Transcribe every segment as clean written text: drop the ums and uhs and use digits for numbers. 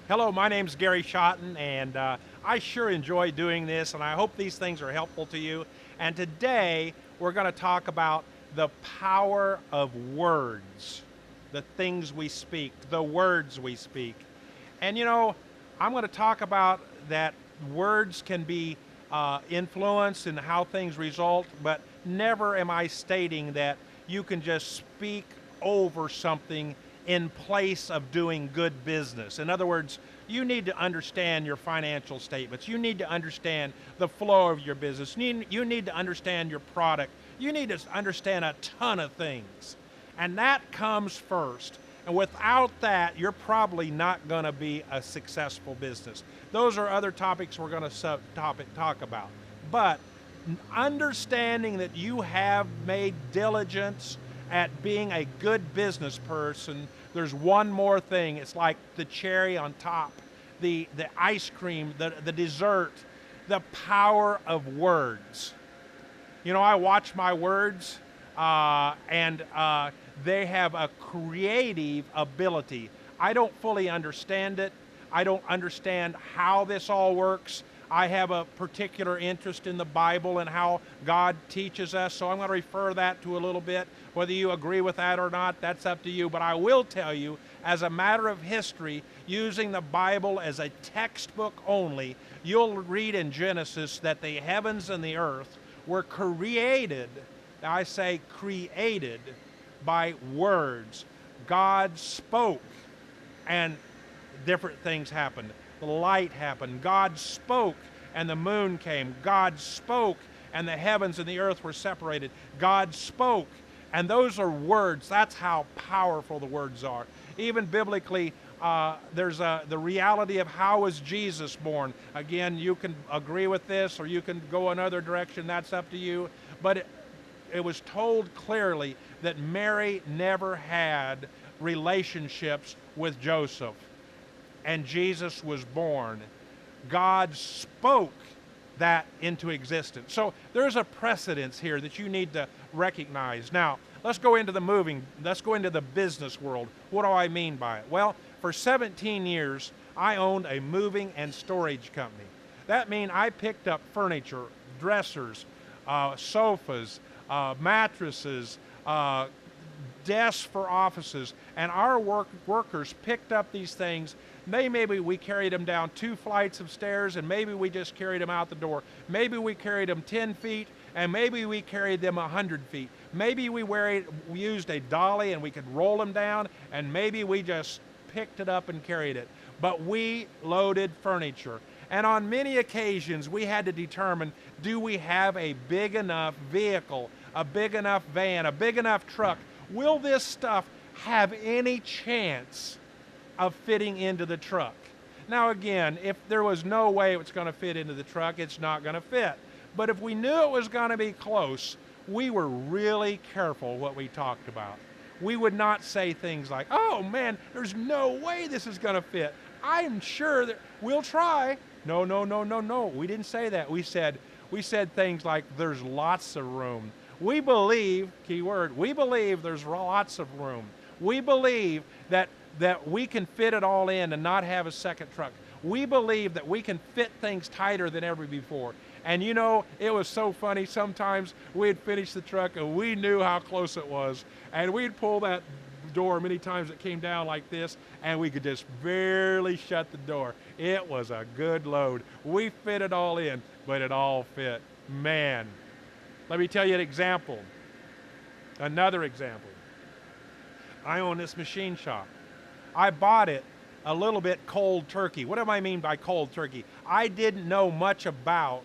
Hello, my name's Gary Schotten, and I sure enjoy doing this, and I hope these things are helpful to you. And today, we're going to talk about the power of words, the things we speak, the words we speak. And I'm going to talk about that words can be influenced in how things result, but never am I stating that you can just speak over something in place of doing good business. In other words, you need to understand your financial statements. You need to understand the flow of your business. You need to understand your product. You need to understand a ton of things. And that comes first. And without that, you're probably not going to be a successful business. Those are other topics we're going to talk about. But understanding that you have made diligence at being a good business person, there's one more thing. It's like the cherry on top, the ice cream, the dessert, the power of words. I watch my words, and they have a creative ability. I don't fully understand it. I don't understand how this all works. I have a particular interest in the Bible and how God teaches us, so I'm going to refer that to a little bit. Whether you agree with that or not, that's up to you. But I will tell you, as a matter of history, using the Bible as a textbook only, you'll read in Genesis that the heavens and the earth were created, I say created, by words. God spoke, and different things happened. The light happened. God spoke, and the moon came. God spoke, and the heavens and the earth were separated. God spoke, and those are words. That's how powerful the words are. Even biblically, there's the reality of how was Jesus born. Again, you can agree with this, or you can go another direction. That's up to you. But it was told clearly that Mary never had relationships with Joseph, and Jesus was born. God spoke that into existence. So there's a precedence here that you need to recognize. Now, let's go into the business world. What do I mean by it? Well, for 17 years, I owned a moving and storage company. That means I picked up furniture, dressers, sofas, mattresses, desks for offices, and our workers picked up these things. Maybe we carried them down 2 flights of stairs, and maybe we just carried them out the door. Maybe we carried them 10 feet, and maybe we carried them 100 feet. Maybe we used a dolly and we could roll them down, and maybe we just picked it up and carried it. But we loaded furniture. And on many occasions, we had to determine, do we have a big enough vehicle, a big enough van, a big enough truck? Will this stuff have any chance of fitting into the truck? Now again, if there was no way it was going to fit into the truck, it's not going to fit. But if we knew it was going to be close, we were really careful what we talked about. We would not say things like, oh man, there's no way this is going to fit. I'm sure that we'll try. No, no, no, no, no. We didn't say that. We said things like, there's lots of room. We believe, key word, we believe there's lots of room. We believe that we can fit it all in and not have a second truck. We believe that we can fit things tighter than ever before. And it was so funny. Sometimes we'd finish the truck and we knew how close it was. And we'd pull that door many times. It came down like this, and we could just barely shut the door. It was a good load. We fit it all in, but it all fit. Man, let me tell you an example. Another example. I own this machine shop. I bought it a little bit cold turkey. What do I mean by cold turkey? I didn't know much about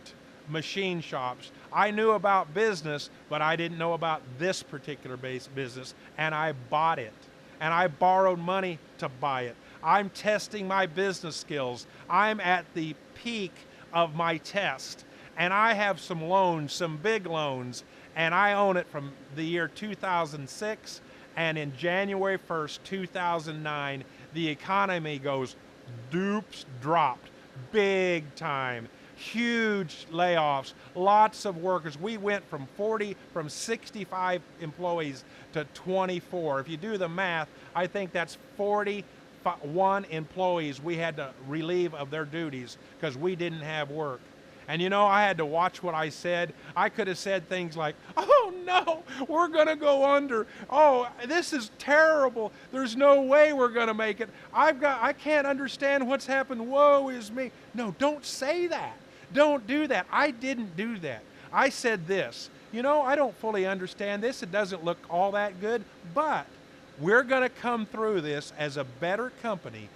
machine shops. I knew about business, but I didn't know about this particular business, and I bought it. And I borrowed money to buy it. I'm testing my business skills. I'm at the peak of my test. And I have some loans, some big loans, and I own it from the year 2006. And in January 1st, 2009, the economy goes dropped, big time. Huge layoffs, lots of workers. We went from 65 employees to 24. If you do the math, I think that's 40 one employees we had to relieve of their duties because we didn't have work. And you know, I had to watch what I said. I could have said things like, "Oh no, we're going to go under. Oh, this is terrible. There's no way we're going to make it. I can't understand what's happened. Woe is me." No, don't say that. Don't do that. I didn't do that. I said this, "You know, I don't fully understand this. It doesn't look all that good, but we're going to come through this as a better company,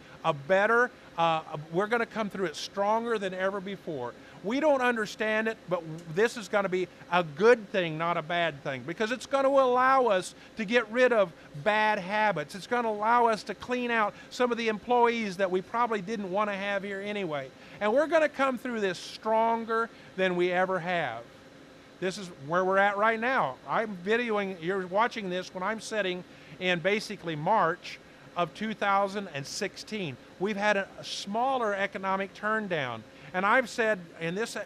we're going to come through it stronger than ever before. We don't understand it, but this is going to be a good thing, not a bad thing, because it's going to allow us to get rid of bad habits. It's going to allow us to clean out some of the employees that we probably didn't want to have here anyway. And we're going to come through this stronger than we ever have." This is where we're at right now. I'm videoing, you're watching this when I'm sitting in basically March of 2016. We've had a smaller economic turndown. And I've said in this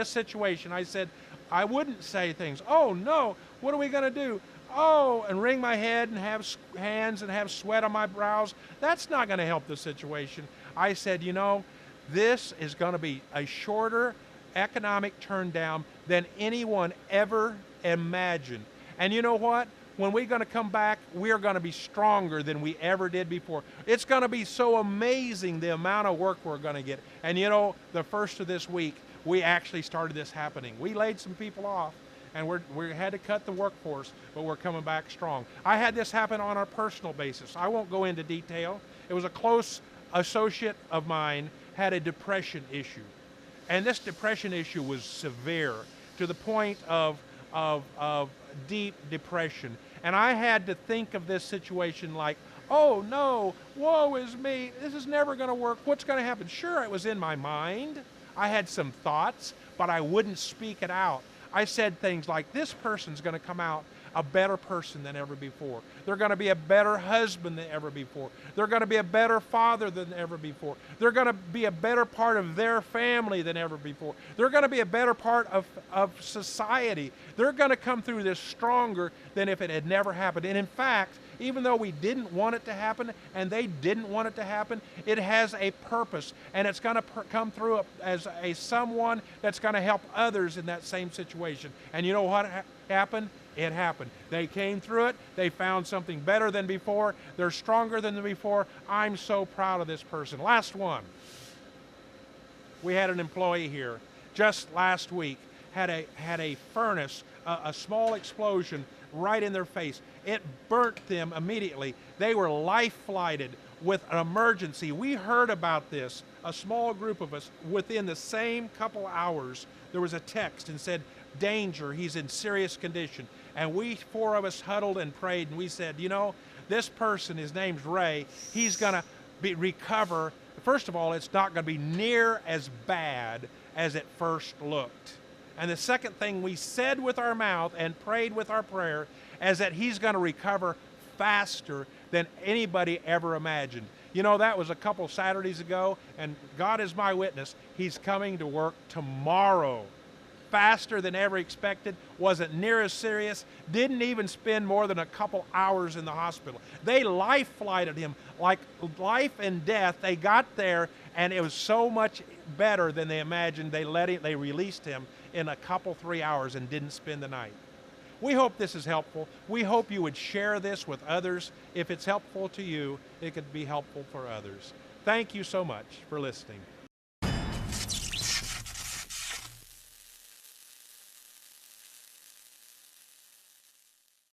situation, I said, I wouldn't say things, "Oh no, what are we going to do? Oh," and wring my head and have hands and have sweat on my brows. That's not going to help the situation. I said, you know, this is going to be a shorter economic turndown than anyone ever imagined. And you know what? When we're going to come back, we're going to be stronger than we ever did before. It's going to be so amazing the amount of work we're going to get. And you know, the first of this week, we actually started this happening. We laid some people off, and we had to cut the workforce, but we're coming back strong. I had this happen on a personal basis. I won't go into detail. It was a close associate of mine had a depression issue. And this depression issue was severe to the point of deep depression. And I had to think of this situation like, "Oh no, woe is me, this is never going to work, what's going to happen?" Sure, it was in my mind. I had some thoughts, but I wouldn't speak it out. I said things like, "This person's going to come out a better person than ever before. They're going to be a better husband than ever before. They're going to be a better father than ever before. They're going to be a better part of their family than ever before. They're going to be a better part of society. They're going to come through this stronger than if it had never happened." And in fact, even though we didn't want it to happen and they didn't want it to happen, it has a purpose, and it's going to come through as someone that's going to help others in that same situation. And you know what happened? It happened. They came through it. They found something better than before. They're stronger than before. I'm so proud of this person. Last one. We had an employee here just last week had a furnace, a small explosion right in their face. It burnt them immediately. They were life-flighted with an emergency. We heard about this, a small group of us, within the same couple hours. There was a text and said, "Danger, he's in serious condition." And we four of us huddled and prayed, and we said, you know, this person, his name's Ray, he's going to recover. First of all, it's not going to be near as bad as it first looked. And the second thing we said with our mouth and prayed with our prayer is that he's going to recover faster than anybody ever imagined. You know, that was a couple Saturdays ago, and God is my witness, he's coming to work tomorrow. Faster than ever expected, wasn't near as serious, didn't even spend more than a couple hours in the hospital. They life-flighted him, like life and death. They got there, and it was so much better than they imagined. They released him in a couple, 3 hours and didn't spend the night. We hope this is helpful. We hope you would share this with others. If it's helpful to you, it could be helpful for others. Thank you so much for listening.